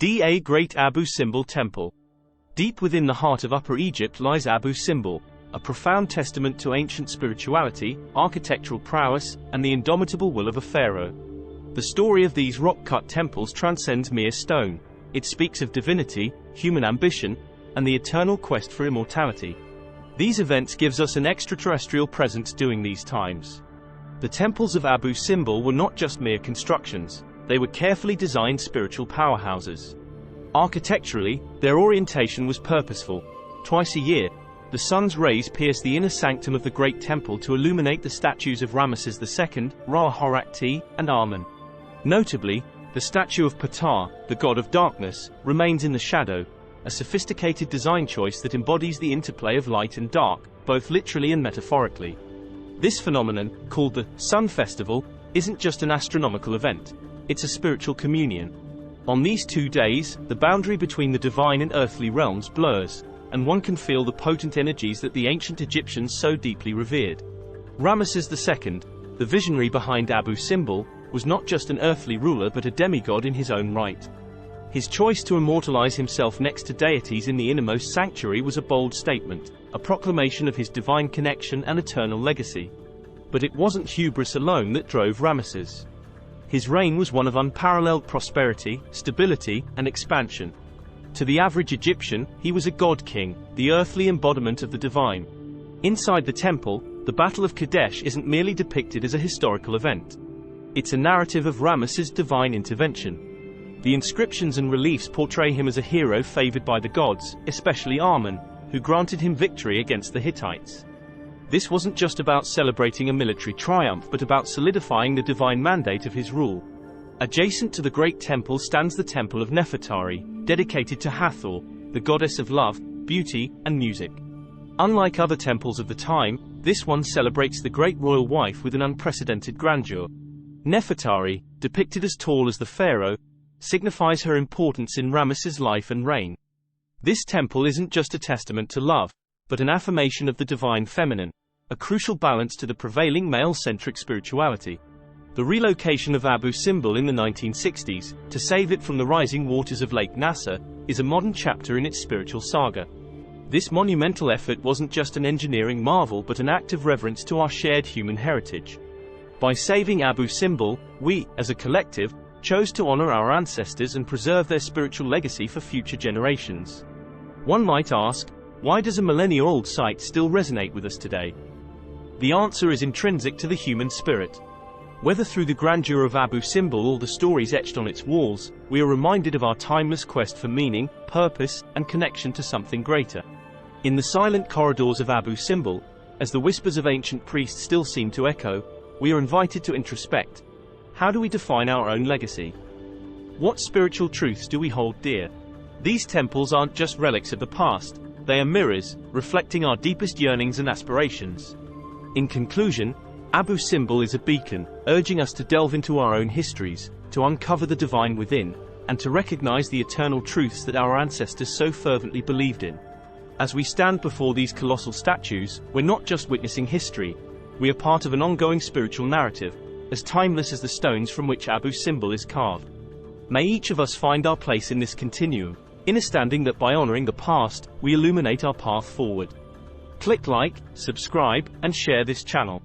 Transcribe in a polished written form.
The Great Abu Simbel Temple. Deep within the heart of Upper Egypt lies Abu Simbel, a profound testament to ancient spirituality, architectural prowess, and the indomitable will of a pharaoh. The story of these rock-cut temples transcends mere stone. It speaks of divinity, human ambition, and the eternal quest for immortality. These events gives us an extraterrestrial presence during these times. The temples of Abu Simbel were not just mere constructions, they were carefully designed spiritual powerhouses. Architecturally, their orientation was purposeful. Twice a year, the sun's rays pierce the inner sanctum of the great temple to illuminate the statues of Ramesses II, Ra-Horakhty, and Amun. Notably, the statue of Ptah, the god of darkness, remains in the shadow, a sophisticated design choice that embodies the interplay of light and dark, both literally and metaphorically. This phenomenon, called the Sun Festival, isn't just an astronomical event, it's a spiritual communion. On these 2 days, the boundary between the divine and earthly realms blurs, and one can feel the potent energies that the ancient Egyptians so deeply revered. Ramesses II, the visionary behind Abu Simbel, was not just an earthly ruler but a demigod in his own right. His choice to immortalize himself next to deities in the innermost sanctuary was a bold statement, a proclamation of his divine connection and eternal legacy. But it wasn't hubris alone that drove Ramesses. His reign was one of unparalleled prosperity, stability, and expansion. To the average Egyptian, he was a god-king, the earthly embodiment of the divine. Inside the temple, the Battle of Kadesh isn't merely depicted as a historical event. It's a narrative of Ramesses' divine intervention. The inscriptions and reliefs portray him as a hero favored by the gods, especially Amun, who granted him victory against the Hittites. This wasn't just about celebrating a military triumph but about solidifying the divine mandate of his rule. Adjacent to the great temple stands the Temple of Nefertari, dedicated to Hathor, the goddess of love, beauty, and music. Unlike other temples of the time, this one celebrates the great royal wife with an unprecedented grandeur. Nefertari, depicted as tall as the pharaoh, signifies her importance in Ramesses' life and reign. This temple isn't just a testament to love, but an affirmation of the divine feminine, a crucial balance to the prevailing male-centric spirituality. The relocation of Abu Simbel in the 1960s, to save it from the rising waters of Lake Nasser, is a modern chapter in its spiritual saga. This monumental effort wasn't just an engineering marvel but an act of reverence to our shared human heritage. By saving Abu Simbel, we, as a collective, chose to honor our ancestors and preserve their spiritual legacy for future generations. One might ask, why does a millennia-old site still resonate with us today? The answer is intrinsic to the human spirit. Whether through the grandeur of Abu Simbel or the stories etched on its walls, we are reminded of our timeless quest for meaning, purpose, and connection to something greater. In the silent corridors of Abu Simbel, as the whispers of ancient priests still seem to echo, we are invited to introspect. How do we define our own legacy? What spiritual truths do we hold dear? These temples aren't just relics of the past, they are mirrors, reflecting our deepest yearnings and aspirations. In conclusion, Abu Simbel is a beacon, urging us to delve into our own histories, to uncover the divine within, and to recognize the eternal truths that our ancestors so fervently believed in. As we stand before these colossal statues, we're not just witnessing history, we are part of an ongoing spiritual narrative, as timeless as the stones from which Abu Simbel is carved. May each of us find our place in this continuum, understanding that by honoring the past, we illuminate our path forward. Click like, subscribe, and share this channel.